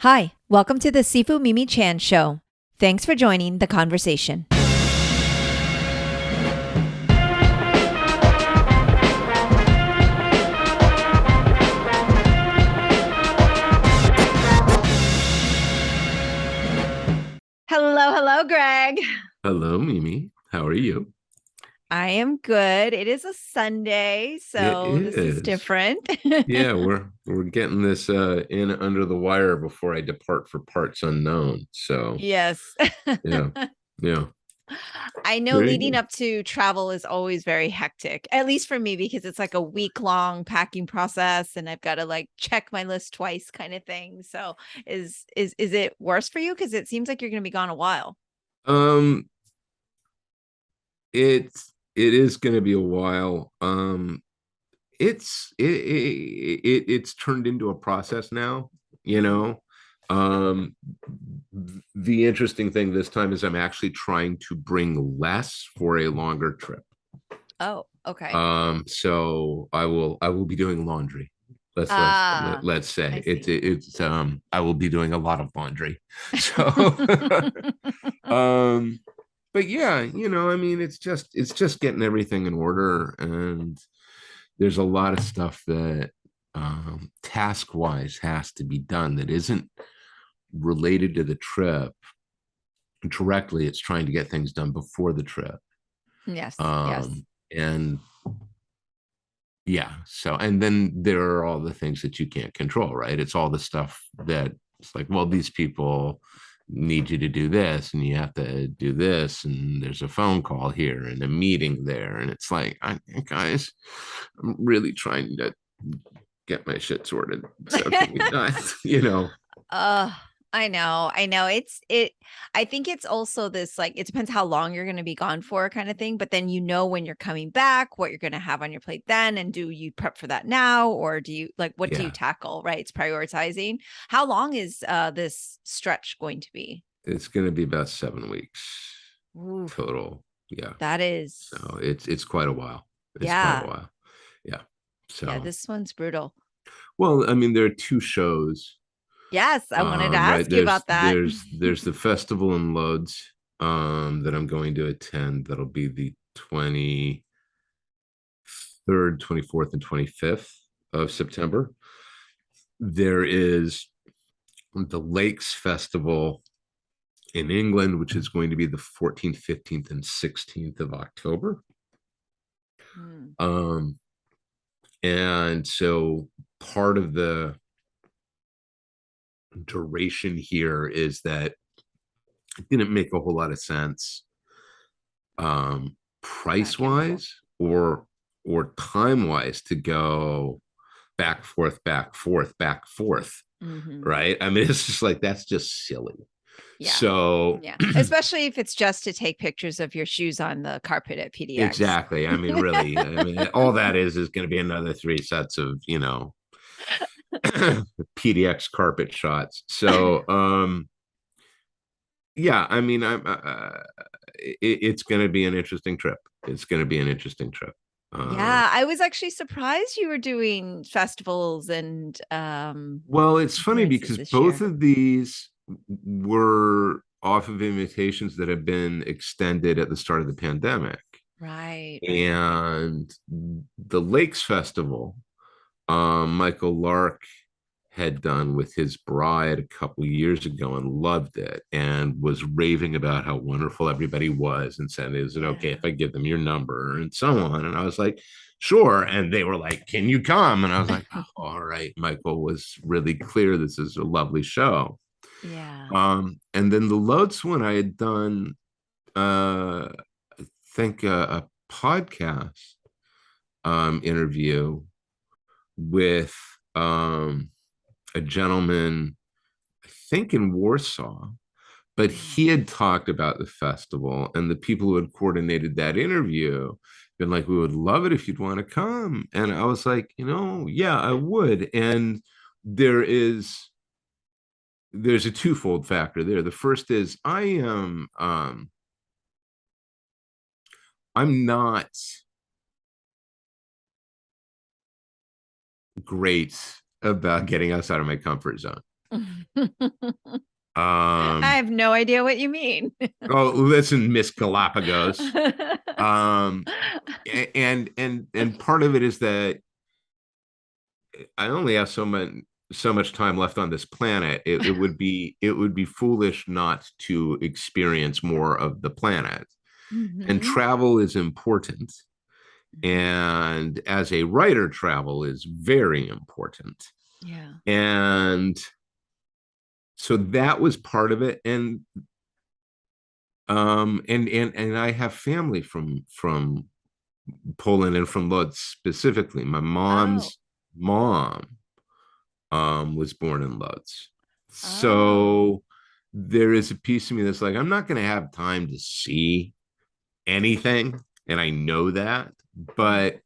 Hi, welcome to the Sifu Mimi Chan Show. Thanks for joining the conversation. Hello, Greg. Hello, Mimi. How are you? I am good. It is a Sunday, It so this is is. different. Yeah, we're getting this in under the wire before I depart for parts unknown. So Yes. yeah, yeah. I know Very leading good. up to travel is always very hectic, at least for me, because it's like a week-long packing process and I've got to like check my list twice kind of thing. So is it worse for you? Because it seems like you're going to be gone a while. Um, it is going to be a while. It's turned into a process now. You Mm. know, um, the interesting thing this time is I'm actually trying to bring less for a longer trip. Oh, okay. So I will be doing laundry. Let's let's let, Ah, let's I say see. it's I will be doing a lot of laundry. So um but yeah, I mean it's just getting everything in order, and there's a lot of stuff that task wise has to be done that isn't related to the trip directly. It's trying to get things done before the trip. Yes, yes. And yeah. So, and then there are all the things that you can't control, right? It's all the stuff that it's like, well, these people need you to do this and you have to do this. And there's a phone call here and a meeting there. And it's like, guys, I'm really trying to get my shit sorted. So can we not, you know? Uh, I know. I know. I think it's also this like it depends how long you're going to be gone for kind of thing, but then you know when you're coming back, what you're going to have on your plate then, and do you prep for that now or do you like what do you Yeah. tackle, right? It's prioritizing. How long is this stretch going to be? It's going to be about 7 weeks Ooh, total. Yeah. that is So it's quite a while. It's quite a yeah. while. Yeah. Yeah, So, this one's brutal. well, I mean, there are two shows. Yes, I wanted to Right. ask you There's about that. there's there's the festival in Lodz that I'm going to attend. That'll be the 23rd, 24th, and 25th of September. There is the Lakes Festival in England, which is going to be the 14th, 15th, and 16th of October. Hmm. Um, and so part of the duration here is that it didn't make a whole lot of sense price Back and forth. wise or time wise to go back forth back forth back forth, Mhm. right? I mean, it's just like that's just silly. Yeah. So Yeah. Especially if it's just to take pictures of your shoes on the carpet at PDX. exactly, I mean, really, I mean, all that is going to be another three sets of PDX carpet shots. So yeah, I mean, it's going to be an interesting trip. It's going to be an interesting trip. Yeah, I was actually surprised you were doing festivals and Well, it's funny appearances because this both year. of these were off of invitations that have been extended at the start of the pandemic. Right, right. And the Lakes Festival, Michael Lark had done with his bride a couple of years ago and loved it and was raving about how wonderful everybody was and said, is it okay if Yeah. I give them your number and so on? And I was like, sure. And they were like, can you come? And I was like, oh, all right. Michael was really clear. This is a lovely show. Yeah. And then the Lotus one I had done, I think a podcast interview with a gentleman, I think in Warsaw, but Mm. he had talked about the festival, and the people who had coordinated that interview been like, we would love it if you'd want to come. And I was like, yeah, I would. And there is there's a twofold factor there. The first is I'm not great about getting outside of my comfort zone. I Um, have no idea what you mean. oh, listen, Miss Galapagos. Um, and part of it is that I only have so much time left on this planet. It would be foolish not to experience more of the planet. And Hmm. travel is important. And as a writer, travel is very important. Yeah. And so that was part of it. And I have family from Poland and from Lodz specifically. My Oh, mom's mom was born in Lodz. oh. So there is a piece of me that's like, I'm not going to have time to see anything. And I know that, Mm.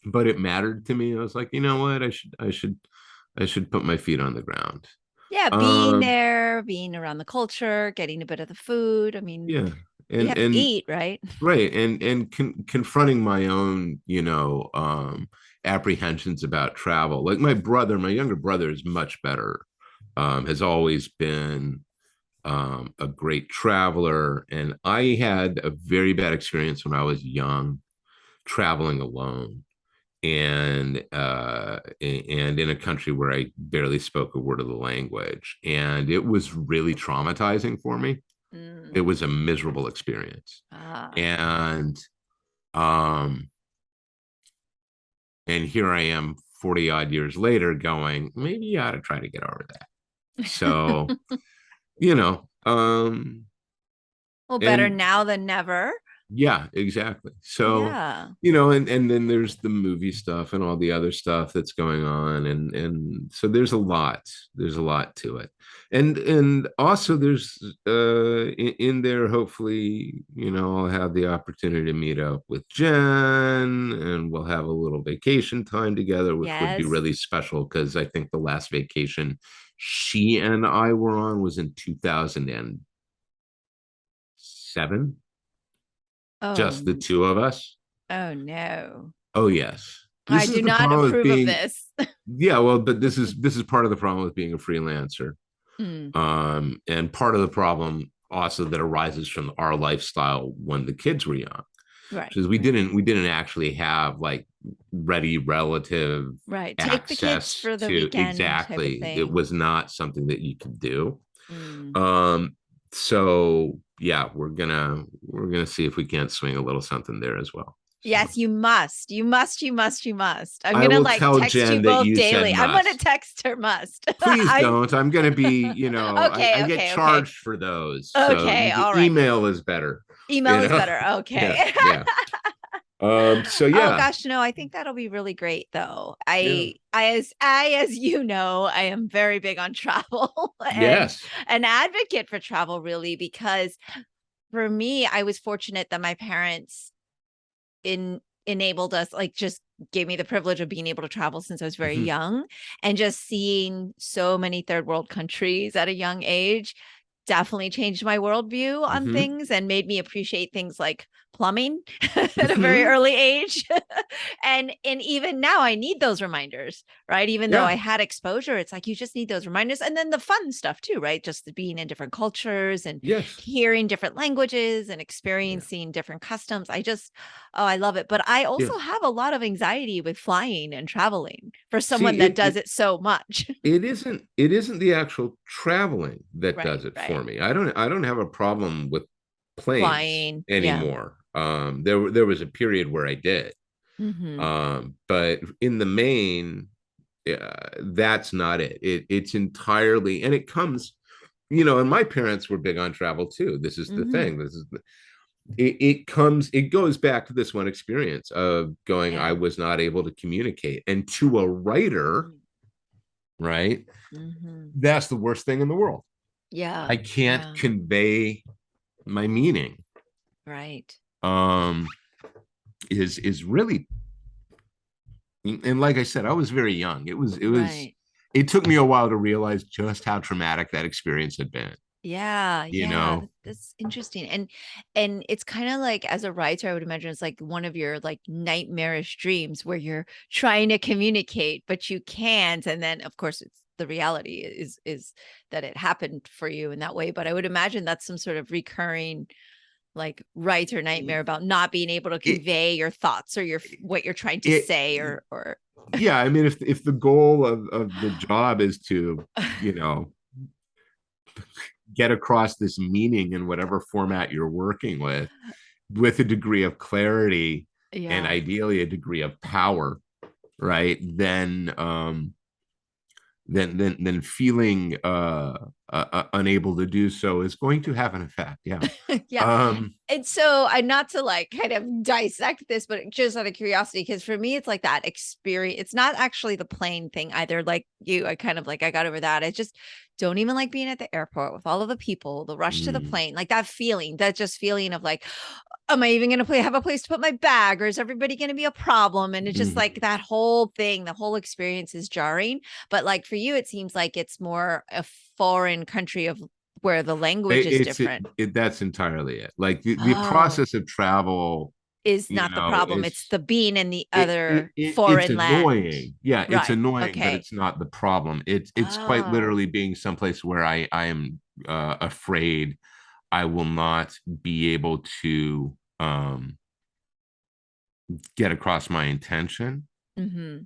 but it mattered to me. I was like, you know what? I should put my feet on the ground. Yeah, being Um, there, being around the culture, getting a bit of the food. I mean, yeah. you And have to and eat, right? right. And confronting my own, apprehensions about travel. Like my younger brother is much better. Has always been a great traveler. And I had a very bad experience when I was young traveling alone and in a country where I barely spoke a word of the language. And it was really traumatizing for me. It Mm. was a miserable experience. Ah. And um and here I am 40 odd years later going, maybe you ought to try to get over that. So, you know, Well, better and now than never. yeah, exactly. So, Yeah. and then there's the movie stuff and all the other stuff that's going on, and so there's a lot to it, and also there's in there. Hopefully, I'll have the opportunity to meet up with Jen, and we'll have a little vacation time together, which would be Yes. really special because I think the last vacation she and I were on was in 2007, just the Oh, two of us. oh no. Oh yes. I This do is the not problem with approve of being this. yeah, well, but this is part of the problem with being a freelancer. Mm, And part of the problem also that arises from our lifestyle when the kids were young. right, Because we right, didn't we didn't actually have like ready relative right. Take the kids access for the to weekend type of exactly. It thing. was not something that you could do. Mm. Um, so yeah, we're gonna see if we can't swing a little something there as well. So Yes, you must. You must, you must, you must. I'm I gonna will like tell text you Jen that both you said daily. I'm gonna must. text her must. Please I don't. I'm going to be, I okay, get okay, okay. charged for those. So Okay, the all right. email is better, Email you is know? better. Yeah. Okay. Yeah. So Oh yeah. gosh, no, I think that'll be really great though. Yeah. As you know, I am very big on travel and Yes. an advocate for travel really because for me, I was fortunate that my parents enabled us, like just gave me the privilege of being able to travel since I was very Mhm. young and just seeing so many third world countries at a young age definitely changed my worldview on Mhm. things and made me appreciate things like plumbing at a very Mhm. early age. And even now I need those reminders, right? Even though I Yeah. had exposure, it's like you just need those reminders. And then the fun stuff too, right? Just the being in different cultures and Yes. hearing different languages and Yeah. experiencing different customs. Oh, I love it. But I Yeah. also have a lot of anxiety with flying and traveling for See, someone that does it so much. it isn't the actual traveling that Right, does it right. for me. I don't have a problem with planes Flying. Yeah. anymore. There was a period where I did. Hmm. But in the main, that's not it. It's entirely, and it comes, and my parents were big on travel too. This is the Hmm. thing. It goes back to this one experience of going, I Yeah. was not able to communicate. And to a writer, right, Hmm. that's the worst thing in the world. I Yeah. can't Yeah. convey my meaning. Right. Um, is really, and like I said, I was very young. Right. It took me a while to realize just how traumatic that experience had been. Yeah, You yeah, know, that's interesting. And it's kind of like as a writer, I would imagine it's like one of your like nightmarish dreams where you're trying to communicate, but you can't. And then of course it's the reality is that it happened for you in that way. But I would imagine that's some sort of recurring like right or nightmare about not being able to it, convey your thoughts or your what you're trying to it, say or yeah, I mean, if the goal of the job is to, you know, get across this meaning in whatever format you're working with a degree of clarity and yeah. ideally a degree of power, right? Then feeling unable to do so is going to have an effect. Yeah. Yeah. Um, And so I not to like kind of dissect this, but just out of curiosity, because for me, it's like that experience. It's not actually the plane thing either. Like you, I kind of like I got over that. I just don't even like being at the airport with all of the people, the rush to the mm, plane, like that feeling, that just feeling of like, am I even going to have a place to put my bag or is everybody going to be a problem? And it's just mm. like that whole thing, the whole experience is jarring. But like for you, it seems like it's more a foreign country of where the language is different. That's entirely it. Like the Oh, process of travel, is you not the know, problem. It's the being in the it, other it's foreign land. annoying. Yeah, it's Right. annoying, but Okay. it's not the problem. It's quite Oh. literally being someplace where I am afraid I will not be able to get across my intention. Mm-hmm.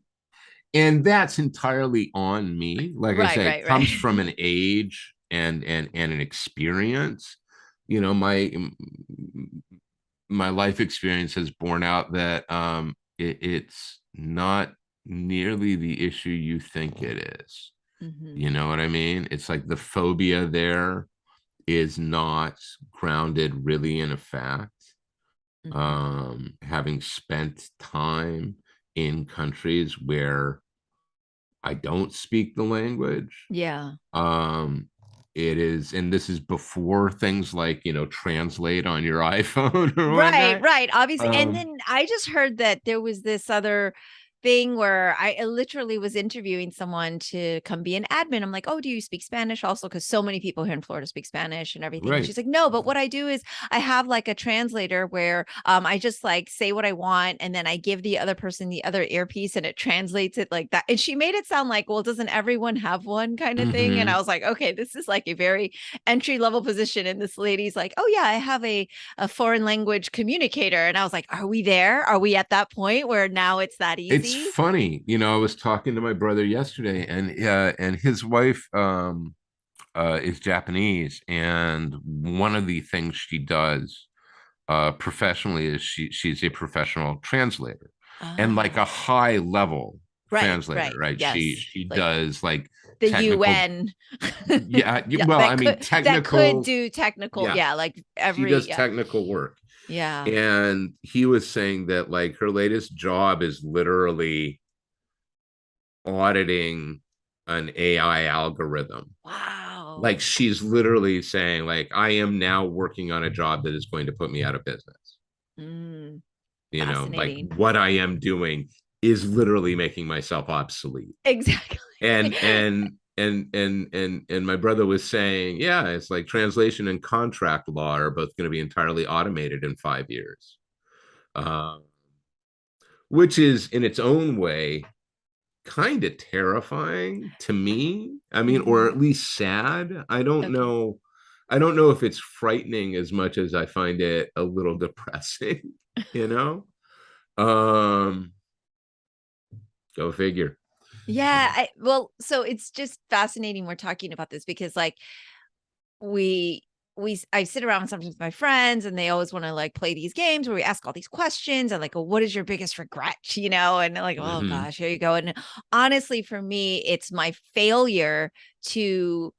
And that's entirely on me. Like I Right, said, it right, comes right. from an age and an experience. You know, my life experience has borne out that it's not nearly the issue you think it is. Mm-hmm. You know what I mean? It's like the phobia there is not grounded really in a fact. Mm-hmm. Having spent time in countries where I don't speak the language, Yeah. um, it is, and this is before things like, you know, translate on your iPhone or Right, whatnot. right. Obviously. And Um, then I just heard that there was this other thing where I literally was interviewing someone to come be an admin. I'm like, oh, do you speak Spanish also? Because so many people here in Florida speak Spanish and everything. And right. she's like, no, but what I do is I have like a translator where I just like say what I want and then I give the other person the other earpiece and it translates it like that. And she made it sound like, well, doesn't everyone have one kind of thing? And I Mm-hmm. was like, okay, this is like a very entry level position. And this lady's like, oh, yeah, I have a foreign language communicator. And I was like, are we there? Are we at that point where now it's that It's easy? funny, you know. I was talking to my brother yesterday, and his wife is Japanese, and one of the things she does professionally is she's a professional translator, and like a Oh, high level right, translator, right. right? She Yes. she Like does like the technical, UN. yeah. Yeah, Well, I mean that could technical, do technical. yeah. Yeah, like She every does yeah. technical work, Yeah. and he was saying that like her latest job is literally auditing an AI algorithm. Wow. Like she's literally saying, like, I am now working on a job that is going to put me out of business. Mm, You know, like fascinating. what I am doing is literally making myself obsolete. Exactly. And my brother was saying, yeah, it's like translation and contract law are both going to be entirely automated in 5 years, uh, which is in its own way kind of terrifying to me. I mean, or Hmm. at least sad. I don't Okay. know. I don't know if it's frightening as much as I find it a little depressing, you know? Um, Go figure. Yeah, well, so it's just fascinating we're talking about this because like we I sit around sometimes with my friends and they always want to like play these games where we ask all these questions and like, oh, what is your biggest regret? And like, oh Mm-hmm. gosh, here you go. And honestly, for me, it's my failure to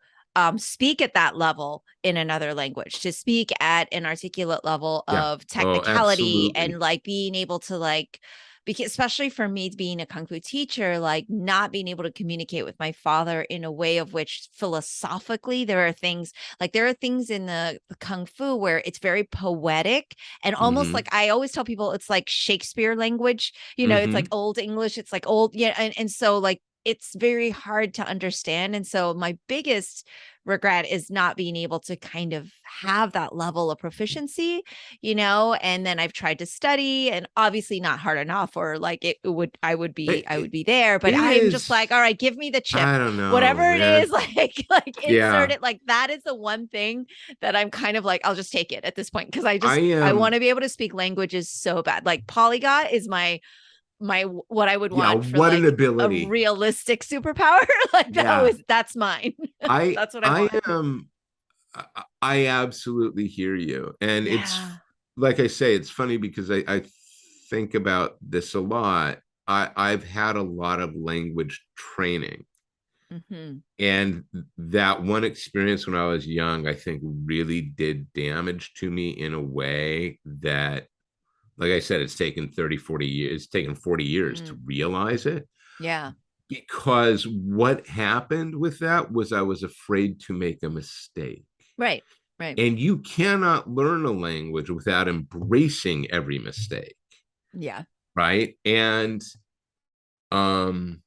speak at that level in another language, to speak at an articulate level Yeah. of Oh, technicality and absolutely. like being able to like because especially for me being a kung fu teacher, like not being able to communicate with my father in a way of which philosophically there are things in the kung fu where it's very poetic and almost Mm-hmm. like I always tell people it's like Shakespeare language. It's like Mm-hmm. old English, it's like old, yeah, and so like it's very hard to understand. And so my biggest regret is not being able to kind of have that level of proficiency, and then I've tried to study, and obviously not hard enough, or like I would be there, but It I'm just is. like, all right, give me the chip, I don't know, whatever it is, man. like insert Yeah, it. Like that is the one thing that I'm kind of like, I'll just take it at this point, because I I am. want to be able to speak languages so bad. Like polyglot is my what I would Yeah, want for what an like a ability. realistic superpower. Like Yeah, that's mine. I That's what I I want. am. I absolutely hear you, and it's Yeah. like I say, it's funny because I think about this a lot. I've had a lot of language training. Hmm. And that one experience when I was young, I think really did damage to me in a way that, like I said, it's taken 30, 40 years, it's taken 40 years to Mm. realize it. Yeah. Because what happened with that was I was afraid to make a mistake. Right. Right. And you cannot learn a language without embracing every mistake, Yeah. right? Um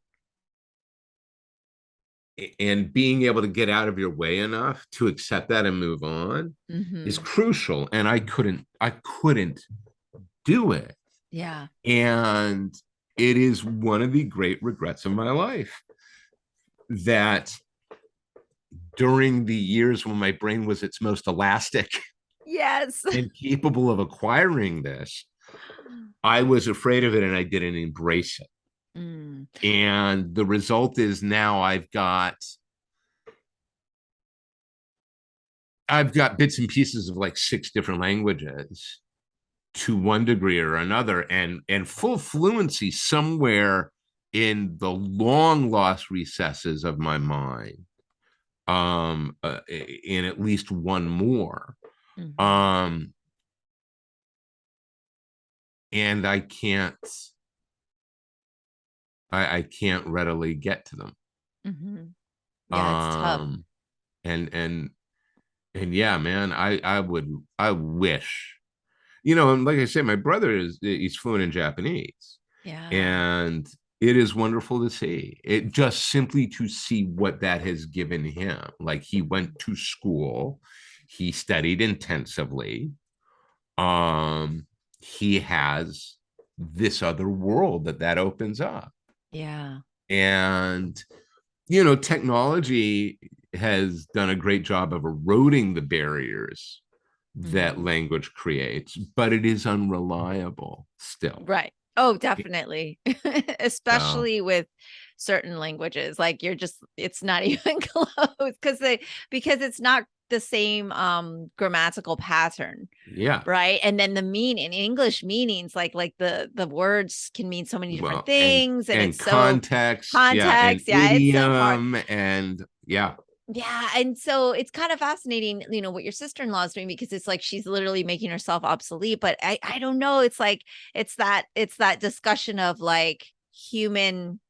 and being able to get out of your way enough to accept that and move on is Hmm. crucial. And I couldn't do it. Yeah. And it is one of the great regrets of my life that during the years when my brain was its most elastic Yes. and capable of acquiring this, I was afraid of it and I didn't embrace it. Mm. And the result is now I've got bits and pieces of like 6 different languages to one degree or another, and full fluency somewhere in the long lost recesses of my mind, in at least one more. Hmm. um and I can't readily get to them. Hmm. Yeah, it's tough. um and yeah, man, I wish, and like I say, my brother he's fluent in Japanese, Yeah. and it is wonderful to see it, just simply to see what that has given him. Like, he went to school, he studied intensively, um he has this other world that opens up. Yeah. And technology has done a great job of eroding the barriers that Hmm. language creates, but it is unreliable still. Right. Oh, definitely. So, Especially with certain languages. Like it's not even close, because it's not the same grammatical pattern, yeah. right? And then the in English meanings, like the words can mean so many different Well, and things, and and it's so context, yeah, and context. Yeah, it's so hard. idiom, and yeah. Yeah, and so it's kind of fascinating, what your sister-in-law is doing, because it's like she's literally making herself obsolete. But I don't know. It's like it's that discussion of like human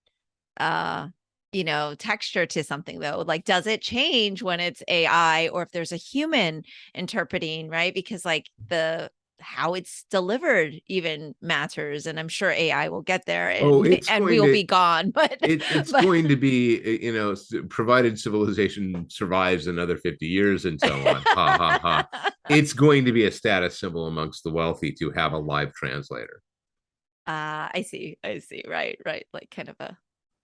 texture to something, though. Like, does it change when it's AI, or if there's a human interpreting, right? Because like the how it's delivered even matters, and I'm sure AI will get there, Oh, and it's and we going will to be gone. But it's but going to be, provided civilization survives another 50 years and so on. Ha ha ha. It's going to be a status symbol amongst the wealthy to have a live translator. I see. I see. Right. Right. Like kind of a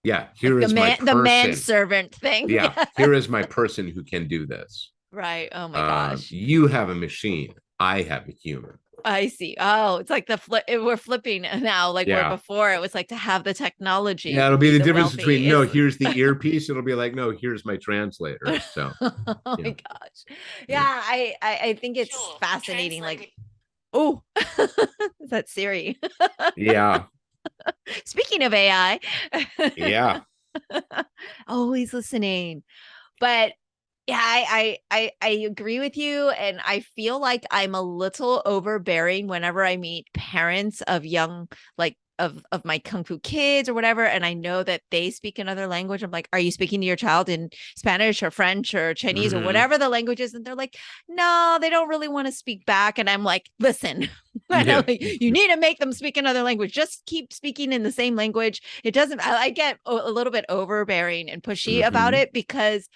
Yeah, like here is my the person. manservant thing. Yeah, Yeah. here is my person who can do this. Right. Oh my gosh. You have a machine. I have a human. I see. Oh, it's like the we're flipping now. Like where Yeah. before it was like to have the technology Yeah, it'll would be be the the difference wealthy between, no, is. here's the earpiece. It'll be like, no, here's my translator. So, Oh yeah. my gosh. Yeah, Yeah. I think it's fascinating. Like, oh, is that Siri? Yeah. Speaking of AI. Yeah. Oh, he's listening. But yeah, I agree with you, and I feel like I'm a little overbearing whenever I meet parents of young, like of my kung fu kids or whatever, and I know that they speak another language. I'm like, are you speaking to your child in Spanish or French or Chinese or Hmm. whatever the language is? And they're like, no, they don't really want to speak back. And I'm like, listen, I know, Yeah. like, you need to make them speak another language. Just keep speaking in the same language. It doesn't. I get a little bit overbearing and pushy about Hmm. it, because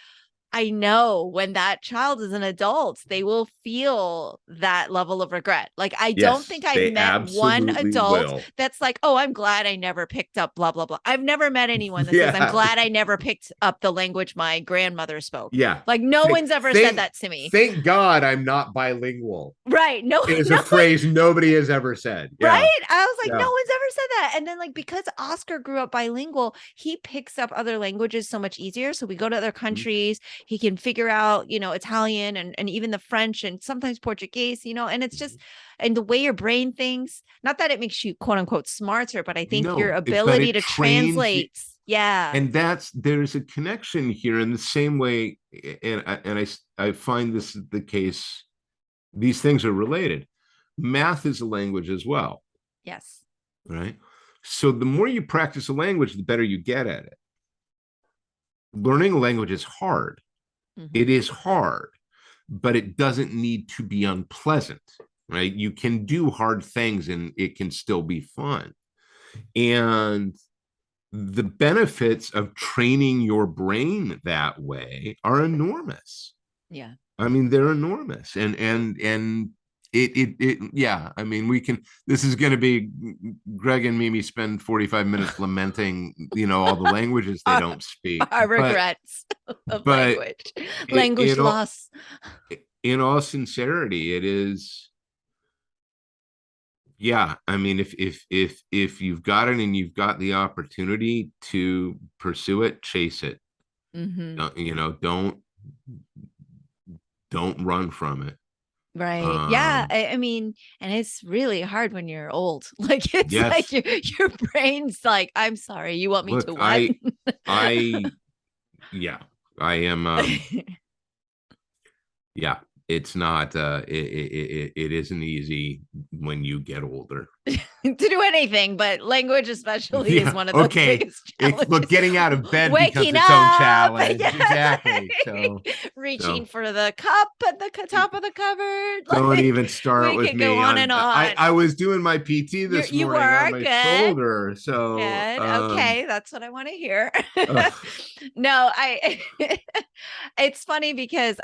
I know when that child is an adult, they will feel that level of regret. Like, I don't Yes, think I've they met one absolutely adult will. that's like, oh, I'm glad I never picked up blah, blah, blah. I've never met anyone that says, I'm Yeah, glad I never picked up the language my grandmother spoke. yeah. Like, no Thank, one's ever said thank, that to me. thank God I'm not bilingual. Right. No, Is a no phrase nobody has ever said. Yeah, right? I was like, no yeah. one's ever said that. And then, like, because Oscar grew up bilingual, he picks up other languages so much easier. So we go to other countries, he can figure out, Italian and even the French and sometimes Portuguese, and it's just, and the way your brain thinks, not that it makes you quote unquote smarter, but I think your No, but ability it to trains you, translate. Yeah. and there's a connection here in the same way, and I find this the case. These things are related. Math is a language as well, Yes. right? So the more you practice a language, the better you get at it. Learning a language is hard. Mm-hmm. It is hard, but it doesn't need to be unpleasant, right? You can do hard things and it can still be fun. And the benefits of training your brain that way are enormous. Yeah. I mean, they're enormous, and yeah. I mean, we can. This is going to be Greg and Mimi spend 45 minutes lamenting, all the languages they Our, don't speak, our but regrets of but language, it, language in all loss. in all sincerity, it is. Yeah, I mean, if you've got it and you've got the opportunity to pursue it, chase it. Mm-hmm. Don't run from it. Right. Yeah. Um, I mean, and it's really hard when you're old. Like, it's like yes, your brain's like, I'm sorry, you want me look, to what? I, yeah, I am, yeah, it's not, it isn't easy when you get older. To do anything, but language especially is Yeah, one of the okay. biggest Look, challenges. getting out of bed becomes Waking its own up, challenge. yes. Exactly. Reaching So for the cup at the top of the cupboard. don't Like, even start we with could go me on on. and I on. I was doing my PT this You morning on were my good. shoulder, so Good. Okay, that's what I want to hear. ugh. No, I it's funny because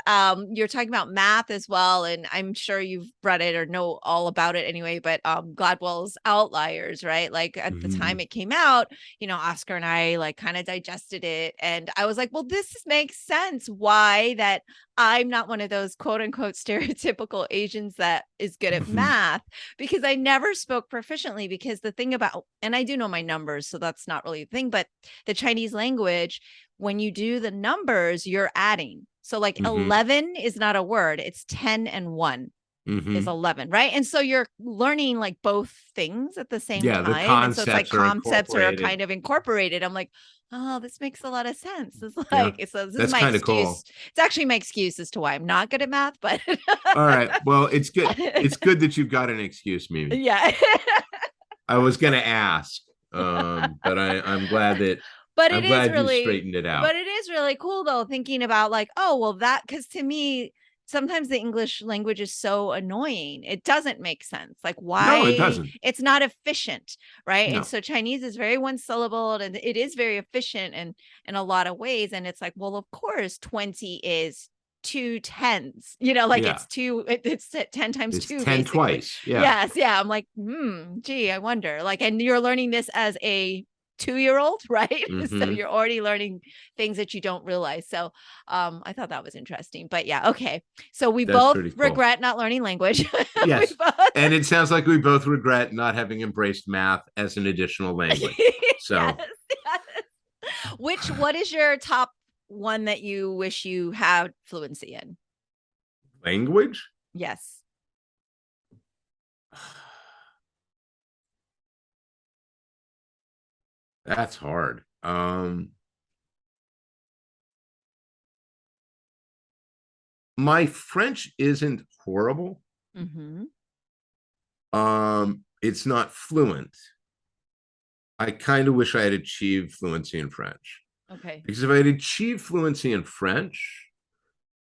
you're talking about math as well, and I'm sure you've read it or know all about it anyway, but Gladwell's Outliers, right? Like, at the time Mhm. it came out, Oscar and I like kind of digested it, and I was like, well, this makes sense why that I'm not one of those quote unquote stereotypical Asians that is good at Mhm. math, because I never spoke proficiently. Because the thing about, and I do know my numbers, so that's not really a thing, but the Chinese language, when you do the numbers, you're adding. So, like, Mhm. 11 is not a word, it's 10 and 1 is Mhm. 11, right? And so you're learning like both things at the same Yeah, the time. And so it's like concepts are concepts are incorporated. kind of incorporated. I'm like, oh, this makes a lot of sense. It's Yeah, like, so this is that's my kind of excuse. cool. It's actually my excuse as to why I'm not good at math, but All right. Well, it's good. It's good that you've got an excuse, Mimi. yeah. I was gonna ask, but But I'm it is glad you really, straightened it out. but it is really cool though, thinking about like, oh, well, that, because to me, sometimes the English language is so annoying. It doesn't make sense. Like, No, it why? doesn't. It's not efficient, right? And No. so Chinese is very one syllable, and it is very efficient in a lot of ways. And it's like, well, of course, 20 is two tens, like Yeah. it's two, it's 10 times It's two, 10 basically. twice. Yeah. Yes. Yeah. I'm like, gee, I wonder. Like, and you're learning this as a 2-year-old, right? So Hmm. you're already learning things that you don't realize. So I thought that was interesting. But yeah, okay. So we That's both pretty cool. regret not learning language. We Yes. both And it sounds like we both regret not having embraced math as an additional language. yes, So, yes. What is your top one that you wish you had fluency in? language? Yes. That's hard. My French isn't horrible. Mm-hmm. It's not fluent. I kind of wish I had achieved fluency in French. Okay. Because if I had achieved fluency in French,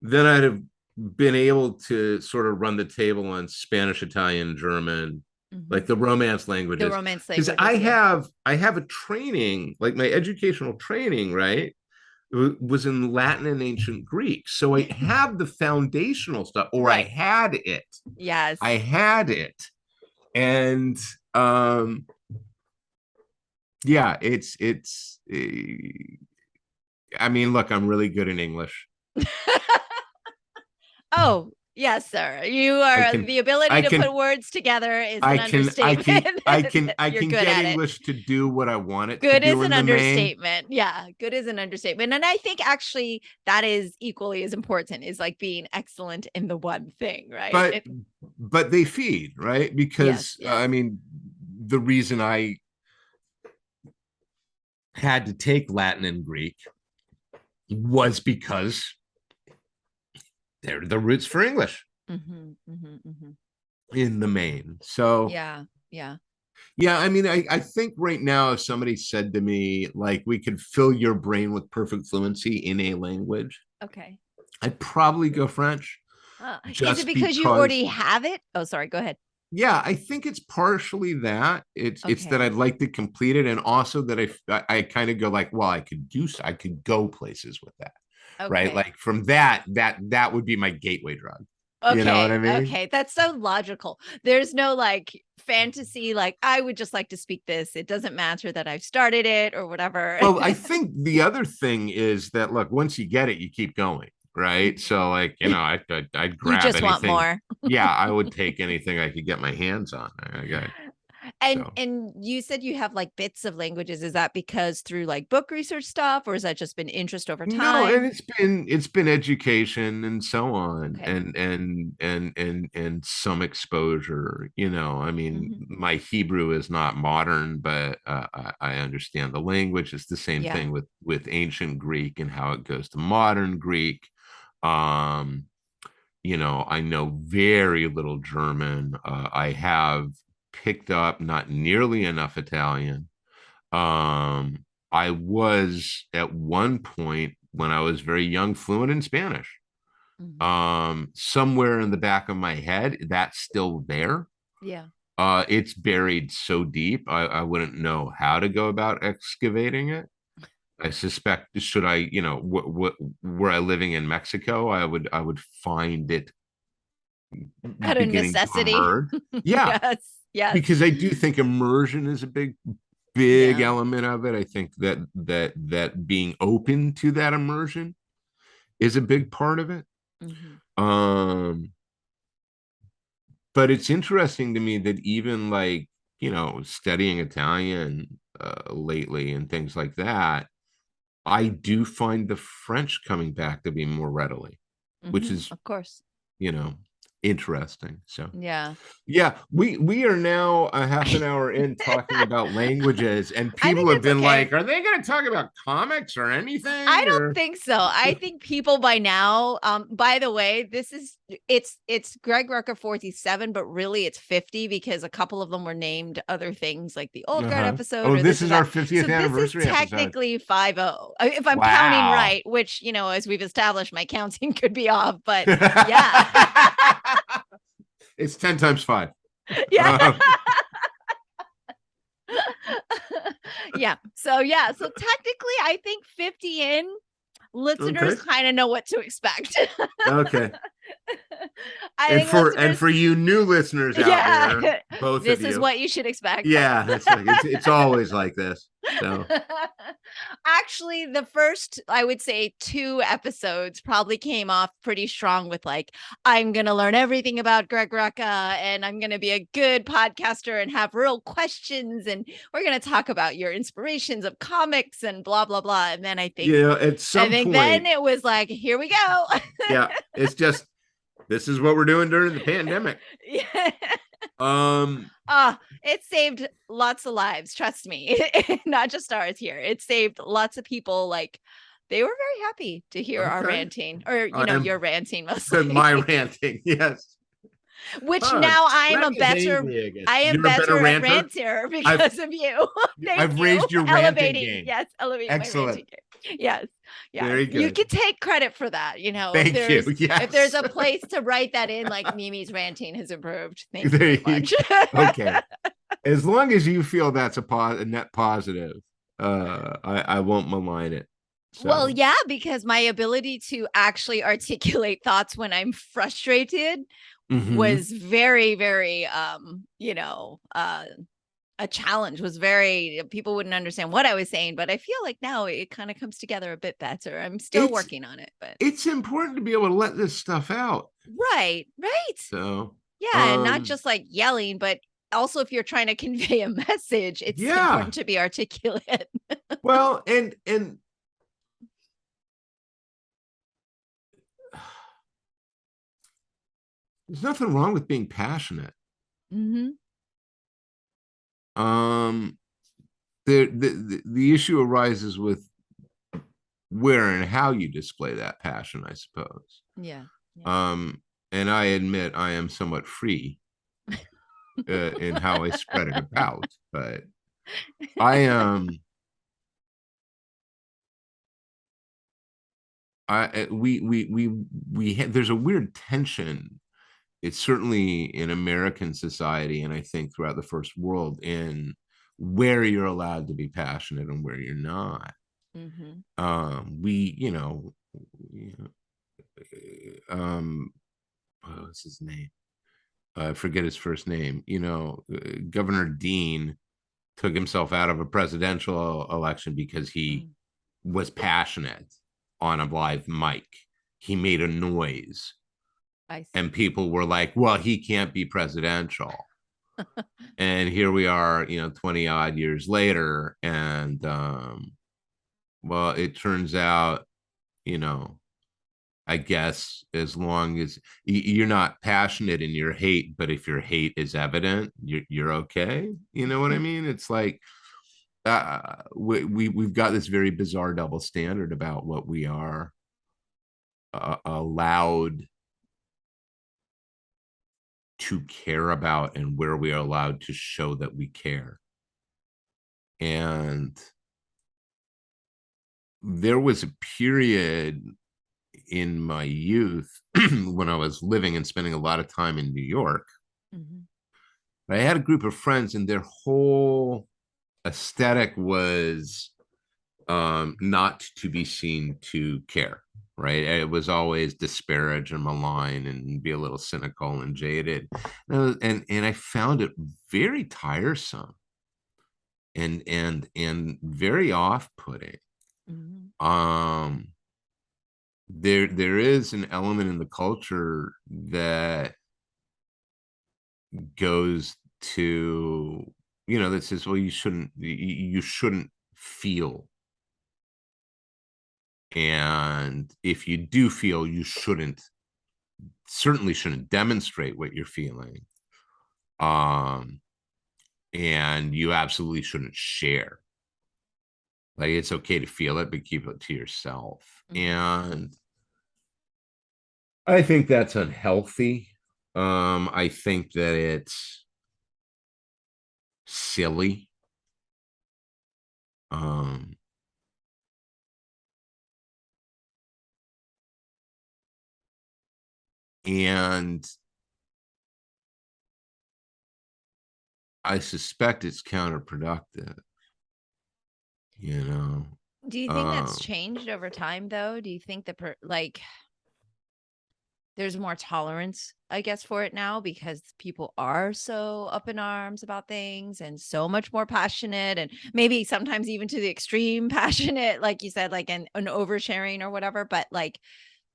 then I'd have been able to sort of run the table on Spanish, Italian, German, Mm-hmm. like the Romance The languages. Romance Because languages, yeah. I have a training, like my educational training, right? was in Latin and ancient Greek. So I have the foundational stuff, or I Right. had it. Yes. I had it. And yeah, I mean, look, I'm really good in English. Oh, yes, sir. You I are can the ability I to put can words together is an I can I understatement. can I can I You're can good get at it. English to do what I want it to Good is do an in the main. understatement. Yeah, good is an understatement. And I think actually that is equally as important, is like being excellent in the one thing, right? But they feed, right? Yes, Because yes. I mean, the reason I had to take Latin and Greek was because they're the roots for English in the main. So Yeah, yeah. yeah, I mean, I think right now, if somebody said to me, like, we could fill your brain with perfect fluency in a language, Okay. I'd probably go French Is it just because you because. already have it? Oh, sorry, go ahead. Yeah, I think it's partially that. It's that Okay. I'd like to complete it, and also that I kind of go like, well, I could go places with that, right? Okay. Like from that would be my gateway drug. You know what I Okay. mean? Okay. That's so logical. There's no like fantasy, like, I would just like to speak this. It doesn't matter that I've started it or whatever. Well, I think the other thing is that, look, once you get it, you keep going, right? So, like, I'd You grab just want anything. more. Yeah, I would take anything I could get my hands on. I got And so. you said you have like bits of languages. Is that because through like book research stuff, or has that just been interest over No, and time? it's been education and so on, Okay. and some exposure. I mean, my Hebrew is not modern, but I understand the language. It's the same Yeah. thing with ancient Greek and how it goes to modern Greek. Um, I know very little German. I have picked up not nearly enough Italian. I was at one point when I was very young fluent in Spanish. Somewhere in the back of my head, that's still there. Yeah. It's buried so deep, I wouldn't know how to go about excavating it. I suspect, should I, were I living in Mexico, I would find it Out of beginning to necessity. emerge. Yeah, Yes. Yes. because I do think immersion is a big Yeah. element of it. I think that being open to that immersion is a big part of it. Um, but it's interesting to me that even like, studying Italian lately and things like that, I do find the French coming back to be more readily, which is, Of course. you know, interesting. So Yeah. yeah, we are now a half an hour in talking about languages, and I think people have that's been okay. like, "Are they going to talk about comics or I anything?" don't Or think so. I think people by now, by the way, it's Greg Rucka 47, but really it's 50 because a couple of them were named other things like the Old Guard episode oh, or this this or is our that. 50th So this is anniversary episode. technically 50, if I'm counting Wow. right, which, as we've established, my counting could be off, but yeah. It's 10 times 5. Yeah. Yeah. So yeah. So technically, I think 50 in, listeners Okay. kind of know what to expect. Okay. I And think for listeners, you new listeners out there, yeah, both of this is you. what you should expect. Yeah, it's always like this. So Actually, the first, I would say, two episodes probably came off pretty strong with like, I'm going to learn everything about Greg Rucka and I'm going to be a good podcaster and have real questions. And we're going to talk about your inspirations of comics and blah, blah, blah. And then at I some think then point, it was like, here we go. yeah, it's just this is what we're doing during the pandemic. Yeah. Um, It saved lots of lives, trust me. Not just ours here. It saved lots of people. Like, they were very happy to hear our okay. ranting, or I am your ranting mostly. my ranting, yes. Which now Greg is angry again. I am You're a better better at ranter. ranter I've because of you. Thank I've you. raised your ranting Elevating. game. Yes, elevating my Excellent. ranting game. Yes. Yes. Very You good. can take credit for that. Thank you. If there's Yes. a place to write that in, like Mimi's ranting has improved. Thank you There very you much. Okay. As long as you feel that's a net positive, I won't malign it. Well, So, yeah, because my ability to actually articulate thoughts when I'm frustrated mhm. was very, very, a challenge. Was very, people wouldn't understand what I was saying, but I feel like now it kind of comes together a bit better. I'm still it's working on it, but it's important to be able to let this stuff out. right, right. So, Yeah, and not um, just like yelling, but also if you're trying to convey a message, it's yeah. important to be articulate. Well, and there's nothing wrong with being passionate. Mhm. Um, the issue arises with where and how you display that passion, I suppose. Yeah. Yeah. Um, and I admit I am somewhat free in how I spread it about, but I there's a weird tension. It's certainly in American society, and I think throughout the first world, in where you're allowed to be passionate and where you're not. Mhm. We, um, what's his name? I forget his first name. Governor Dean took himself out of a presidential election because he Mm, was passionate on a live mic. He made a noise, I and see. people were like, well, he can't be presidential. And here we are, 20 odd years later. And, well, it turns out, you know, I guess as long as you're not passionate in your hate, but if your hate is evident, you're okay. You know what I mean? It's like, we've got this very bizarre double standard about what we are allowed to care about and where we are allowed to show that we care. And there was a period in my youth when I was living and spending a lot of time in New York. Mhm. I had a group of friends, and their whole aesthetic was not to be seen to care. Right. It was always disparage and malign and be a little cynical and jaded. And I found it very tiresome and very off-putting. Mhm. Um there is an element in the culture that goes to, that says, well, you shouldn't feel, and if you do feel, you certainly shouldn't demonstrate what you're feeling, um and you absolutely shouldn't share. Like, it's okay to feel it, but keep it to yourself. Mhm. And I think that's unhealthy. I think that it's silly. Um, and I suspect it's counterproductive, you know. Do you think that's Um, changed over time though? Do you think that like there's more tolerance, I guess, for it now because people are so up in arms about things and so much more passionate and maybe sometimes even to the extreme passionate, like you said, like an oversharing or whatever. But like,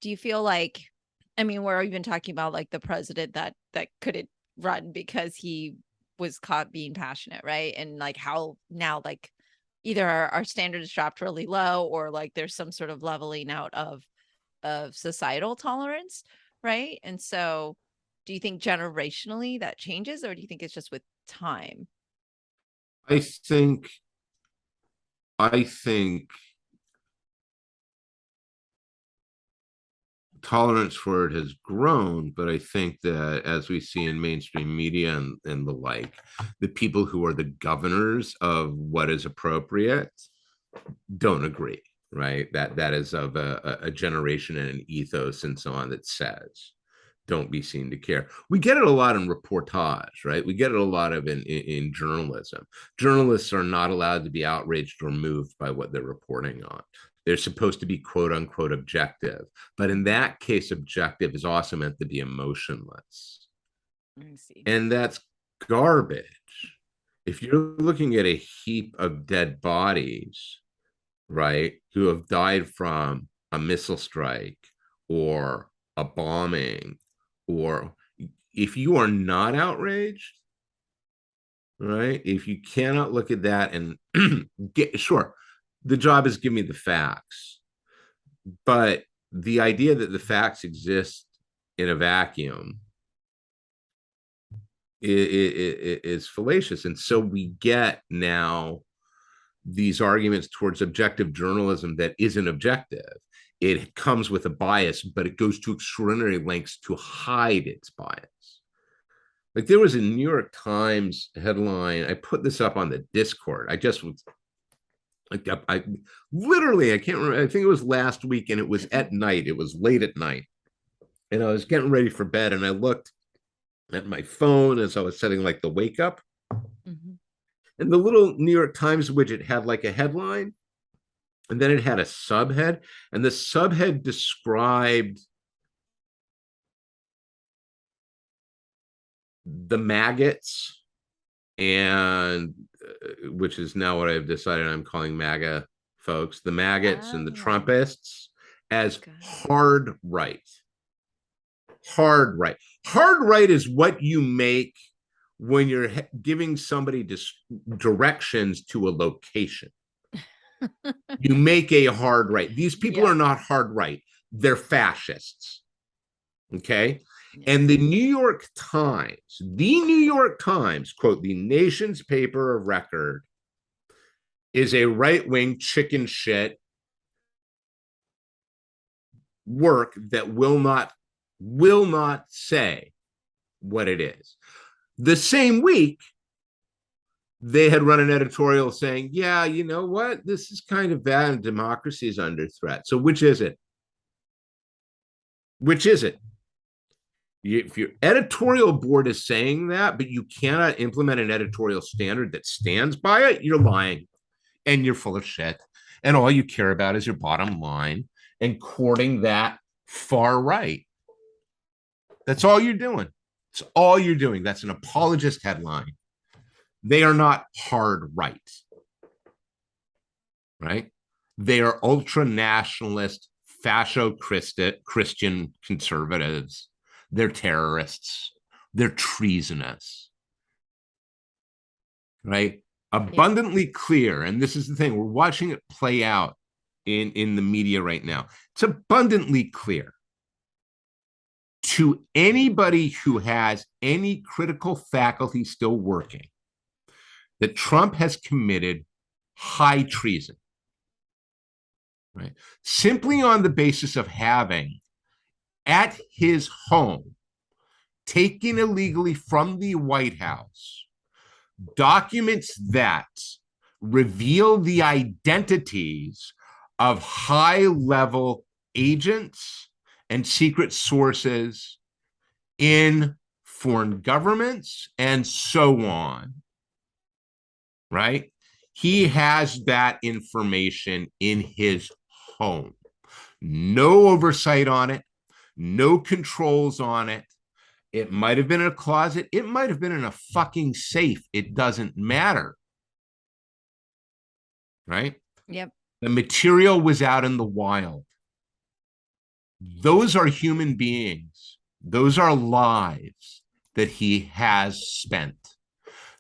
do you feel like, I mean, we're even talking about like the president that couldn't run because he was caught being passionate, right? And like how now like either our standards dropped really low or like there's some sort of leveling out of societal tolerance, right? And so do you think generationally that changes or do you think it's just with time? I think I think tolerance for it has grown, but I think that as we see in mainstream media and the like, the people who are the governors of what is appropriate don't agree, right? That is of a generation and an ethos and so on that says don't be seen to care. We get it a lot in reportage, right? We get it a lot of in journalism. Journalists are not allowed to be outraged or moved by what they're reporting on. They're supposed to be quote unquote objective. But in that case, objective is also meant to be emotionless. Let me see. And that's garbage. If you're looking at a heap of dead bodies, right, who have died from a missile strike or a bombing, or if you are not outraged, right, if you cannot look at that and get, sure, the job is give me the facts, but the idea that the facts exist in a vacuum is fallacious. And so we get now these arguments towards objective journalism that isn't objective. It comes with a bias, but it goes to extraordinary lengths to hide its bias. Like there was a New York Times headline. I put this up on the Discord. I just was like, I literally, I can't remember. I think it was last week, and it was at night. It was late at night, and I was getting ready for bed, and I looked at my phone as I was setting like the wake up, Mm-hmm. and the little New York Times widget had like a headline, and then it had a subhead, and the subhead described the maggots, and which is now what I've decided I'm calling MAGA folks, the maggots and the Trumpists, as hard right. Hard right. Hard right is what you make when you're giving somebody directions to a location. You make a hard right. These people are not hard right. They're fascists. Okay. And the New York Times, quote, the nation's paper of record, is a right-wing chicken shit work that will not say what it is. The same week, they had run an editorial saying, yeah, you know what? This is kind of bad and democracy is under threat. So which is it? Which is it? If your editorial board is saying that, but you cannot implement an editorial standard that stands by it, you're lying and you're full of shit. And all you care about is your bottom line and courting that far right. That's all you're doing. It's all you're doing. That's an apologist headline. They are not hard right. Right? They are ultra nationalist, fascio Christian conservatives. They're terrorists. They're treasonous. Right? Abundantly clear. And this is the thing. We're watching it play out in the media right now. It's abundantly clear to anybody who has any critical faculty still working that Trump has committed high treason. Right? Simply on the basis of having at his home, taken illegally from the White House, documents that reveal the identities of high-level agents and secret sources in foreign governments and so on, right? He has that information in his home. No oversight on it, no controls on it. It might have been in a closet. It might have been in a fucking safe. It doesn't matter. Right? Yep. The material was out in the wild. Those are human beings. Those are lives that he has spent.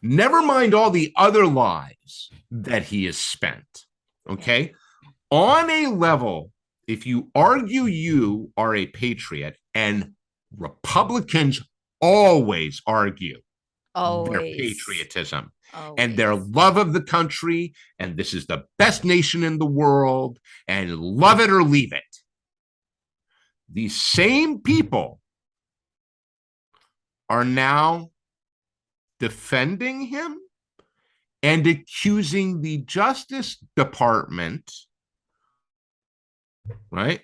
Never mind all the other lives that he has spent. Okay? On a level, if you argue you are a patriot, and Republicans always argue their patriotism and their love of the country, and this is the best nation in the world, and love it or leave it. These same people are now defending him and accusing the Justice Department, right,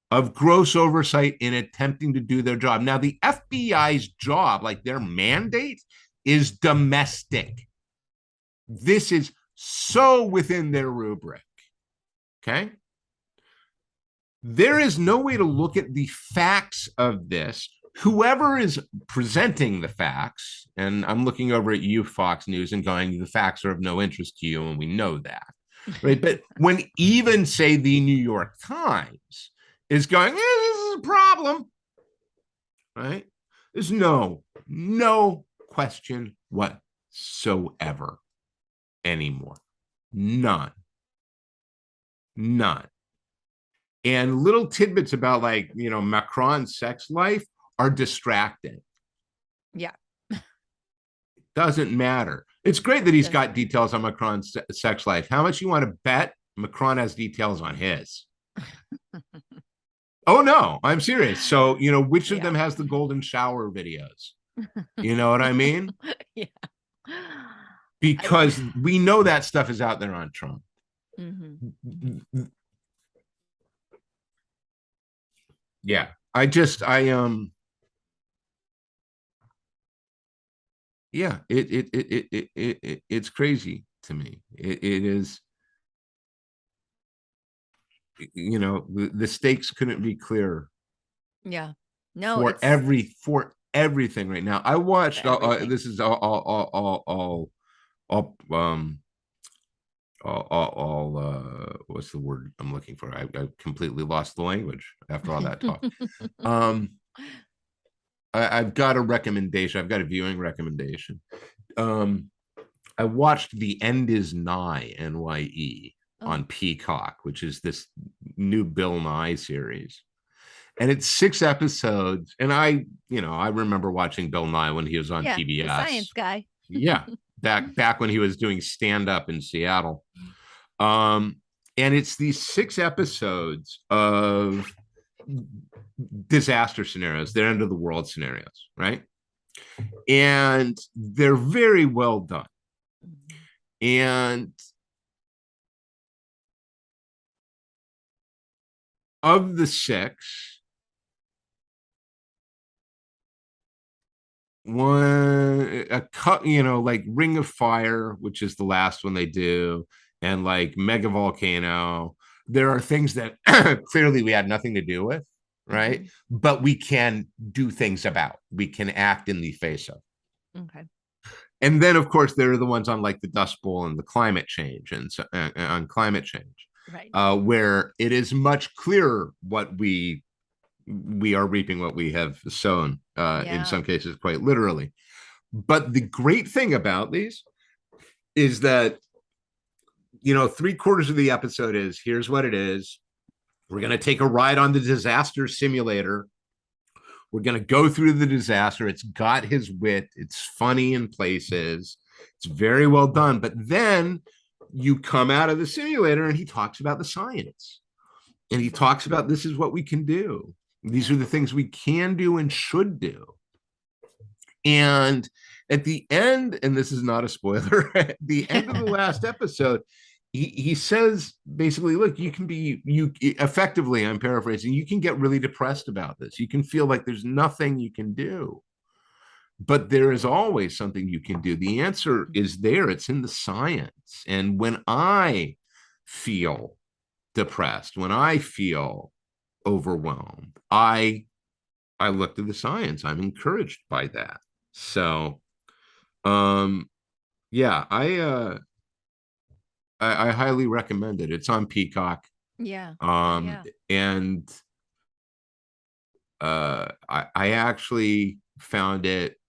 of gross oversight in attempting to do their job. Now, the FBI's job, like their mandate, is domestic. This is so within their rubric. Okay? There is no way to look at the facts of this. Whoever is presenting the facts, and I'm looking over at you, Fox News, and going, the facts are of no interest to you, and we know that, right? But when even, say, the New York Times is going, this is a problem, right? There's no question whatsoever anymore. None. And little tidbits about, like, Macron's sex life are distracting. Yeah. Doesn't matter. It's great that he's got details on Macron's sex life. How much you want to bet Macron has details on his? Oh, no, I'm serious. So, which of them has the golden shower videos? You know what I mean? Yeah. Because we know that stuff is out there on Trump. Mm-hmm. Yeah. Yeah, it's crazy to me. It is, the stakes couldn't be clearer. Yeah. No, for it's everything right now. I watched. This is what's the word I'm looking for? I completely lost the language after all that talk. I've got a recommendation. I've got a viewing recommendation. I watched The End Is Nigh, NYE, on Peacock, which is this new Bill Nye series. And it's 6 episodes. And I remember watching Bill Nye when he was on PBS. The science guy. Yeah. Back when he was doing stand-up in Seattle. And it's these 6 episodes of disaster scenarios, they're end of the world scenarios, right? And they're very well done. And of the 6, like Ring of Fire, which is the last one they do, and like Mega Volcano, there are things that clearly we had nothing to do with, right? Mm-hmm. But we can do things about. We can act in the face of. Okay. And then, of course, there are the ones on like the Dust Bowl and the climate change, and on climate change, right? Where it is much clearer what we are reaping what we have sown, in some cases, quite literally. But the great thing about these is that, 3/4 of the episode is, here's what it is. We're going to take a ride on the disaster simulator. We're going to go through the disaster. It's got his wit. It's funny in places. It's very well done. But then you come out of the simulator and he talks about the science. And he talks about, this is what we can do. These are the things we can do and should do. And at the end, and this is not a spoiler, at the end of the last episode, he says basically, look, you effectively, I'm paraphrasing, you can get really depressed about this. You can feel like there's nothing you can do. But there is always something you can do. The answer is there. It's in the science. And when I feel depressed, when I feel overwhelmed, I look to the science. I'm encouraged by that. So yeah, I highly recommend it. It's on Peacock. Yeah. And I actually found it,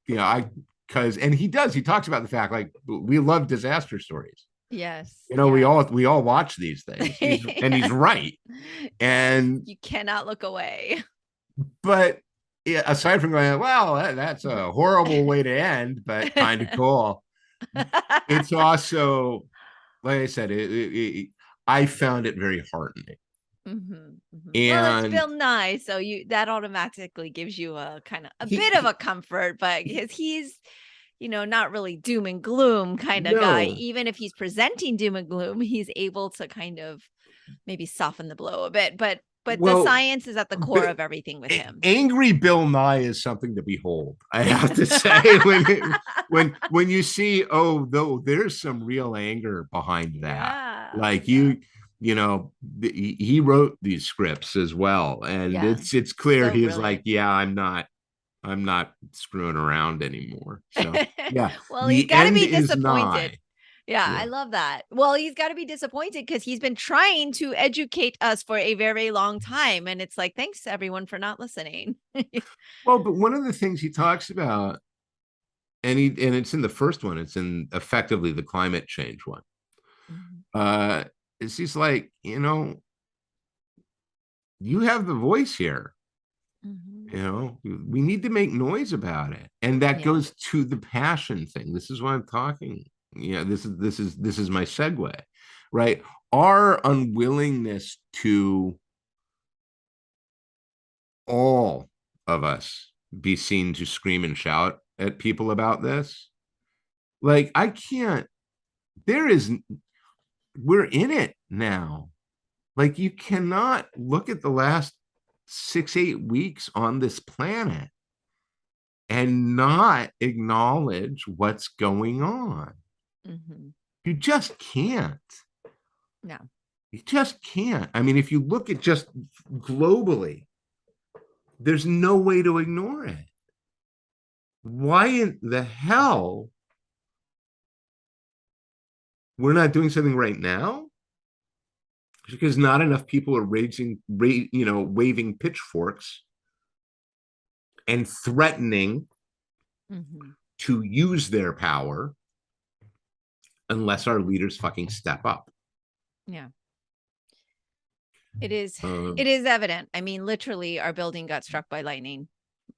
and he talks about the fact, like, we love disaster stories. Yes. We all watch these things. And he's right. And you cannot look away. But aside from going, well, that's a horrible way to end, but kind of cool. It's also, like I said, I found it very heartening. Mm-hmm, mm-hmm. And it's Bill Nye, so that automatically gives you a kind of a bit of a comfort, but because he's, not really doom and gloom kind of guy. Even if he's presenting doom and gloom, he's able to kind of maybe soften the blow a bit. But the science is at the core of everything with him. Angry Bill Nye is something to behold, I have to say. when you see, there's some real anger behind that. Like you know, he wrote these scripts as well, and Yeah. it's clear So he was like, brilliant. yeah, I'm not screwing around anymore. So yeah, Well, he's the got to end be is disappointed. nigh. Yeah, I Yeah. love that. Well, he's got to be disappointed because he's been trying to educate us for a very long time. And it's like, thanks everyone for not listening. Well, but one of the things he talks about, and it's in the first one, it's in effectively the climate change one. Mhm, Uh, is he's like, you have the voice here. mhm. We need to make noise about it, and that Yeah. goes to the passion thing. This is why I'm talking. This is my segue, right? Our unwillingness to all of us be seen to scream and shout at people about this. Like, I can't. There is. We're in it now. Like, you cannot look at the last 6, 8 weeks on this planet and not acknowledge what's going on. Mhm. You just can't. No. You just can't. I mean, if you look at just globally, there's no way to ignore it. Why in the hell we're not doing something right now? Because not enough people are waving pitchforks and threatening Mhm. to use their power unless our leaders fucking step up. Yeah. It is Uh, it is evident. I mean, literally our building got struck by lightning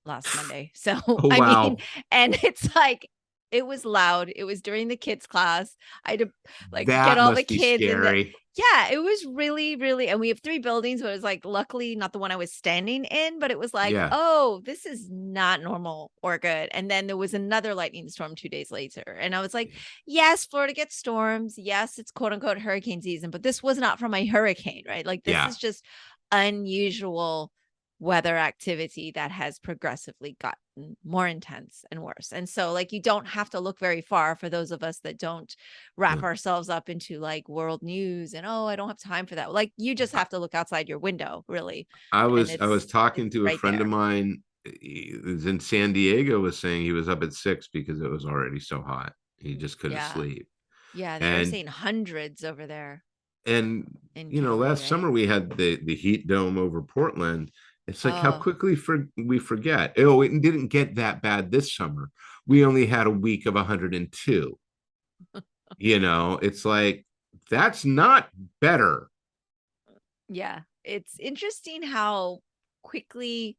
last Monday. So, oh I mean, wow, and it's like it was loud. It was during the kids class. I had to like get that all the must be kids in the scary. yeah, it was really, really, and we have 3 buildings, but it was like luckily not the one I was standing in, but it was like, Yeah, "Oh, this is not normal or good." And then there was another lightning storm 2 days later. And I was like, "Yes, Florida gets storms. Yes, it's quote unquote hurricane season, but this was not from a hurricane, right? Like this yeah. is just unusual weather activity that has progressively gotten more intense and worse. And so like you don't have to look very far for those of us that don't wrap Yeah. ourselves up into like world news and oh, I don't have time for that. Like you just have to look outside your window, really. And I was it's talking to a right friend of there. mine who's in San Diego, was saying he was up at 6 because it was already so hot. He just couldn't Yeah. sleep. Yeah, they were And saying hundreds over there and in Cali, last right? summer we had the heat dome over Portland. It's like how Oh, quickly we forget. Oh, it didn't get that bad this summer. We only had a week of 102. It's like that's not better. yeah. It's interesting how quickly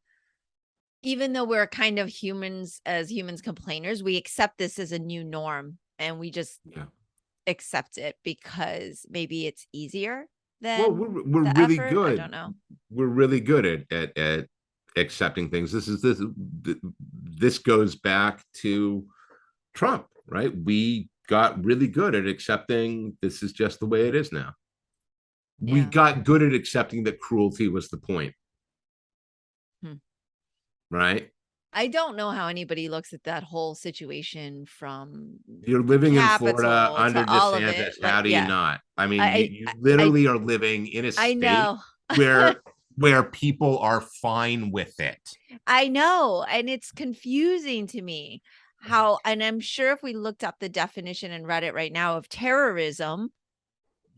even though we're kind of humans as humans complainers, we accept this as a new norm and we just Yeah. accept it because maybe it's easier Well, than we're the really effort. I good. don't know. We're really good at accepting things. This goes back to Trump, right? We got really good at accepting this is just the way it is now. We Yeah. got good at accepting that cruelty was the point, Hmm. right? I don't know how anybody looks at that whole situation from You're the living in Florida Capitol under to all of it. DeSantis. Like, How do you yeah, not? I mean, you, I, you I, I, literally are living in a I state know. where people are fine with it. I know. And it's confusing to me how, and I'm sure if we looked up the definition and read it right now of terrorism,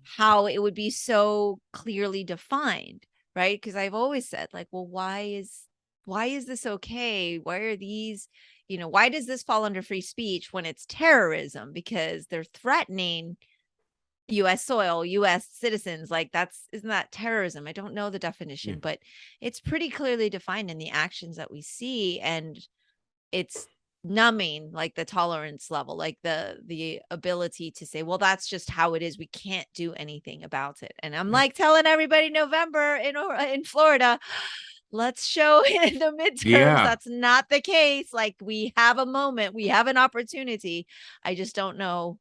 how it would be so clearly defined, right? Because I've always said, like, well, why is this okay? Why are these, why does this fall under free speech when it's terrorism? Because they're threatening US soil, US citizens, like isn't that terrorism? I don't know the Yeah. definition, but it's pretty clearly defined in the actions that we see. And it's numbing like the tolerance level, like the ability to say, well, that's just how it is, we can't do anything about it. And I'm Yeah. like telling everybody November in Florida, let's show in the midterms Yeah. that's not the case. Like we have a moment, we have an opportunity. I just don't know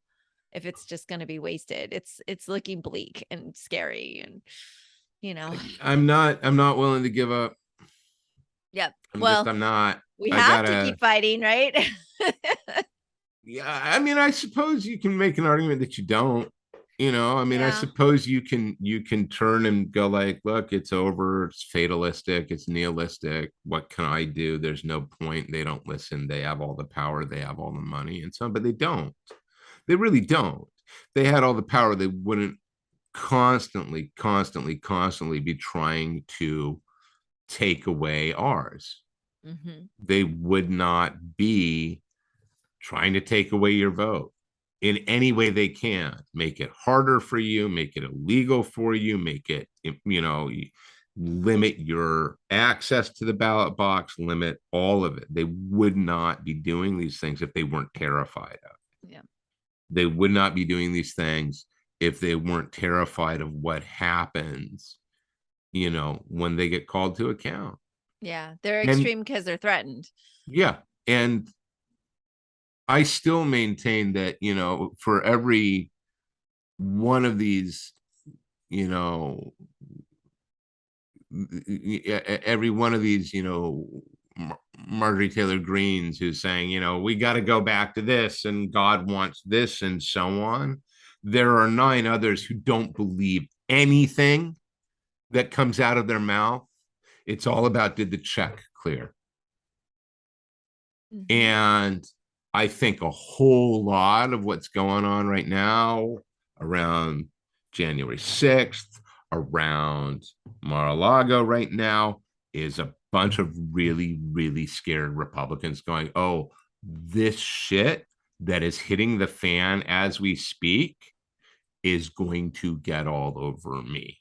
if it's just going to be wasted. It's looking bleak and scary and you know I'm not willing to give up. yep. I'm just Well, I'm not. we I have to gotta. keep fighting, right? Yeah, I mean, I suppose you can make an argument that you don't. I mean, I Yeah. suppose you can turn and go like, look, it's over, it's fatalistic, it's nihilistic. What can I do? There's no point. They don't listen. They have all the power, they have all the money, and so, but they don't. They really don't. They had all the power, they wouldn't constantly be trying to take away ours. Hmm. They would not be trying to take away your vote in any way they can. Make it harder for you, make it illegal for you, make it, limit your access to the ballot box, limit all of it. They would not be doing these things if they weren't terrified of it. Yeah. They would not be doing these things if they weren't terrified of what happens, when they get called to account. Yeah. They're And extreme because they're threatened. yeah, and I still maintain that, for every one of these, you know, every one of these, Marjorie Taylor Greenes who's saying, we got to go back to this and God wants this and so on. There are 9 others who don't believe anything that comes out of their mouth. It's all about, did the check clear? Hmm. And I think a whole lot of what's going on right now around January 6th, around Mar-a-Lago right now, is a bunch of really, really scared Republicans going, oh, this shit that is hitting the fan as we speak is going to get all over me.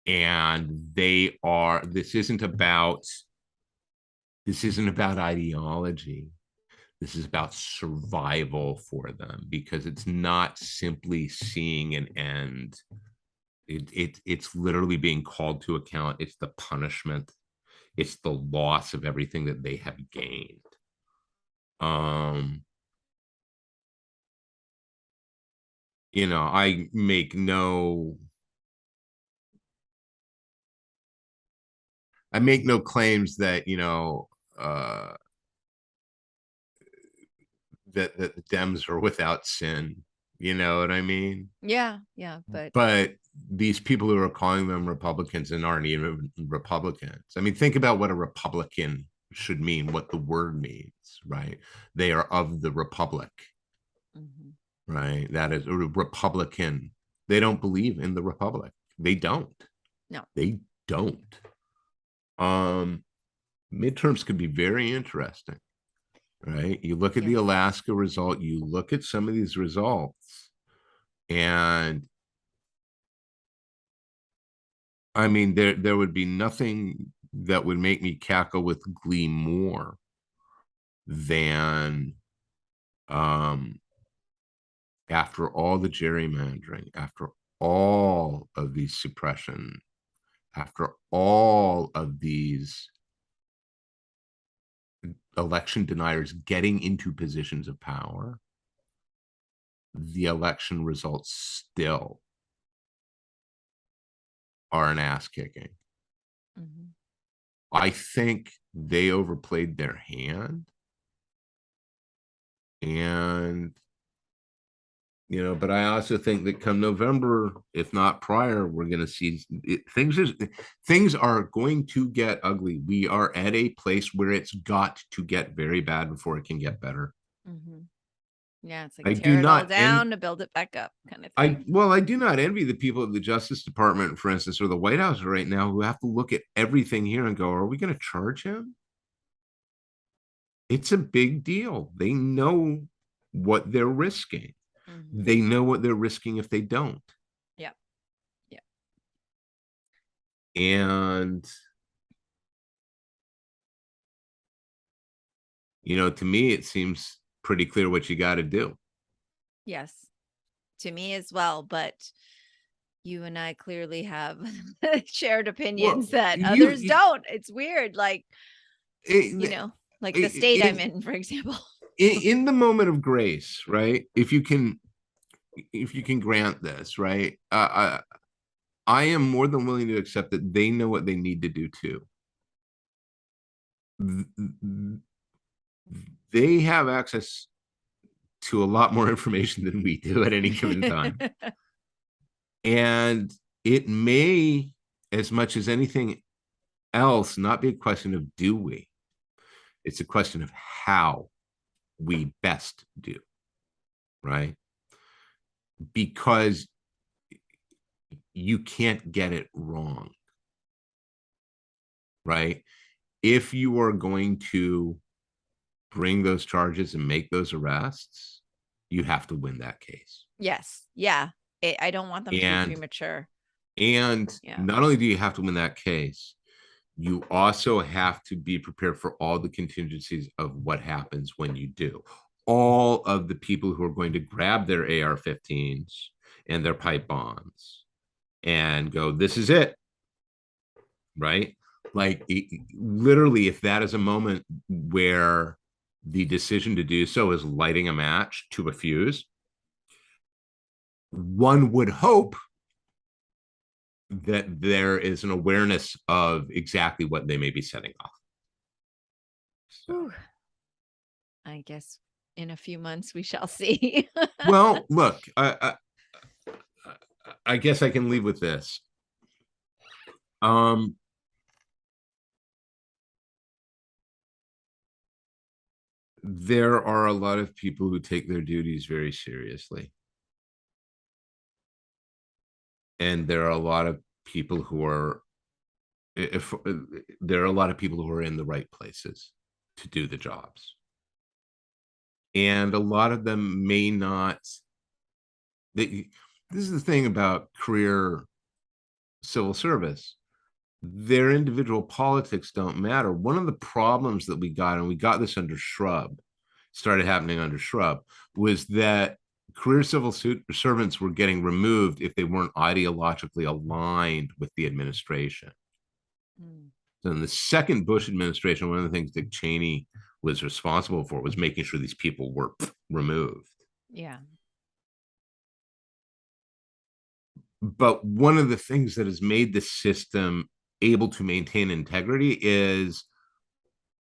And this isn't about ideology. This is about survival for them, because it's not simply seeing an end. It's literally being called to account. It's the punishment. It's the loss of everything that they have gained. Um, I make no claims that, uh that the Dems are without sin. You know what I mean? Yeah. Yeah. But But these people who are calling them Republicans and aren't even Republicans. I mean, think about what a Republican should mean, what the word means, right? They are of the Republic, mhm. right? That is a Republican. They don't believe in the Republic. They don't. No. They don't. Um, Midterms could be very interesting, right? You look at the Yes. Alaska result, you look at some of these results, and I mean, there would be nothing that would make me cackle with glee more than, um, after all the gerrymandering, after all of these suppression, after all of these election deniers getting into positions of power, the election results still are an ass kicking. Hmm. I think they overplayed their hand, and but I also think that come November, if not prior, we're going to see things are going to get ugly. We are at a place where it's got to get very bad before it can get better. Hmm. Yeah. It's like I do tear it all not and down to build it back up kind of I thing. well, I do not envy the people at the Justice Department, for instance, or the White House right now, who have to look at everything here and go, are we going to charge him? It's a big deal. They know what they're risking. Hmm. They know what they're risking if they don't. Yeah. Yeah. And to me, it seems pretty clear what you got to do. Yes. To me as well. But you and I clearly have shared opinions Well, that you, others you don't. It's weird. Like, you in, know, like the state I'm in, in, for example. in the moment of grace, right? If you can grant this, right? I am more than willing to accept that they know what they need to do too. They have access to a lot more information than we do at any given time. And it may, as much as anything else, not be a question of do we. It's a question of how we best do, right? Because you can't get it wrong, right? If you are going to bring those charges and make those arrests, you have to win that case. Yes. Yeah. I don't want them to be premature. And not only do you have to win that case, you also have to be prepared for all the contingencies of what happens when you do. All of the people who are going to grab their AR-15s and their pipe bombs and go, this is it, right? Like literally, if that is a moment where the decision to do so is lighting a match to a fuse, one would hope that there is an awareness of exactly what they may be setting off. So. I guess in a few months we shall see. Well, look, I guess I can leave with this. There are a lot of people who take their duties very seriously. And there are a lot of people who are, there are a lot of people who are in the right places to do the jobs. And a lot of them may not. This is the thing about career civil service. Their individual politics don't matter. One of the problems that we got, and we got this under Shrub, started happening under Shrub, was that career civil servants were getting removed if they weren't ideologically aligned with the administration. So in the second Bush administration, one of the things Dick Cheney was responsible for was making sure these people were removed. Yeah. But one of the things that has made the system able to maintain integrity is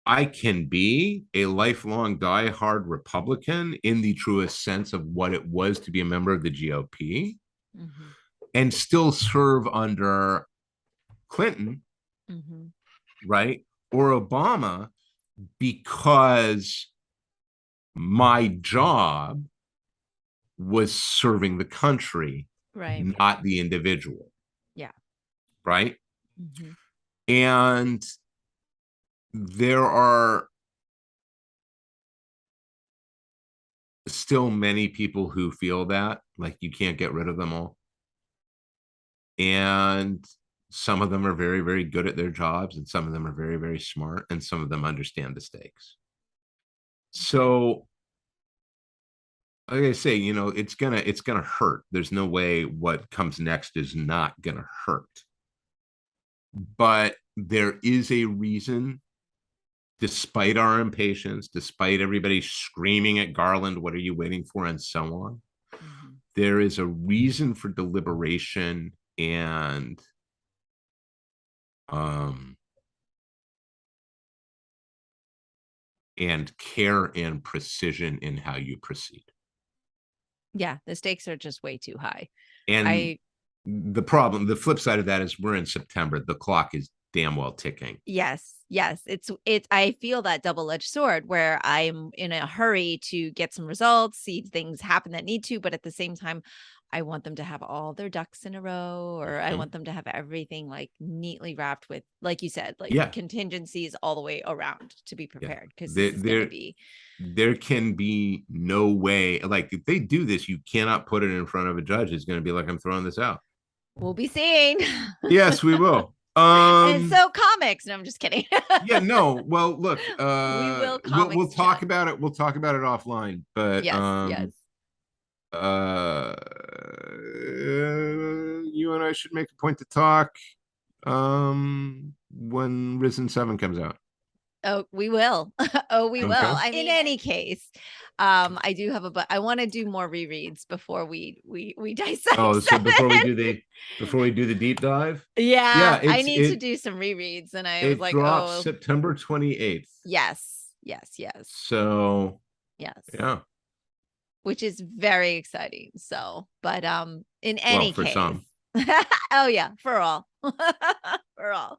I can be a lifelong diehard Republican in the truest sense of what it was to be a member of the GOP and still serve under Clinton, right? Or Obama, because my job was serving the country, not the individual. Yeah. Right. And there are still many people who feel that, like, you can't get rid of them all. And some of them are very, very good at their jobs, and some of them are very, very smart, and some of them understand the stakes. So, like I say, you know, it's gonna hurt. There's no way what comes next is not gonna hurt. But there is a reason, despite our impatience, despite everybody screaming at Garland, what are you waiting for, and so on. There is a reason for deliberation and care and precision in how you proceed. Yeah, the stakes are just way too high. And the flip side of that is we're in September. The clock is damn well ticking. Yes. It's I feel that double-edged sword where I'm in a hurry to get some results, see things happen that need to, but at the same time, I want them to have all their ducks in a row, or I want them to have everything like neatly wrapped with, like you said, like contingencies all the way around to be prepared. Because there can be no way, like, if they do this, you cannot put it in front of a judge. It's going to be like, I'm throwing this out. We'll be seeing. Yes, we will. And so comics. No, I'm just kidding. Yeah, no. Well, look, we'll talk about it. We'll talk about it offline. But yes. You and I should make a point to talk when Risen 7 comes out. Oh, we will. We will. I mean, in any case, I do have I want to do more rereads before we dissect. Oh, so before we do the deep dive? Yeah, I need to do some rereads, and I was like, drops September 28th. Yes. So yes. Yeah. which is very exciting. So, but in any for case, some. oh yeah, for all. For all.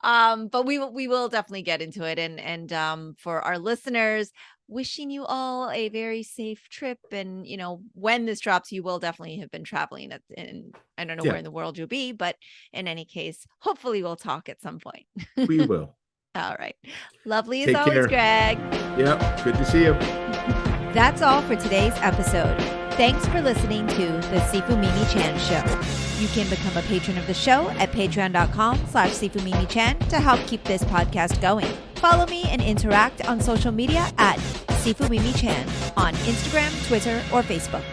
But we will definitely get into it, and for our listeners, wishing you all a very safe trip. And when this drops, you will definitely have been traveling and I don't know where in the world you'll be, but in any case, hopefully we'll talk at some point. We will. All right. Lovely as Take always, care. Greg. Yep. Good to see you. That's all for today's episode. Thanks for listening to the Sifu Mimi Chan Show. You can become a patron of the show at patreon.com/Sifu Mimi Chan to help keep this podcast going. Follow me and interact on social media at Sifu Mimi Chan on Instagram, Twitter, or Facebook.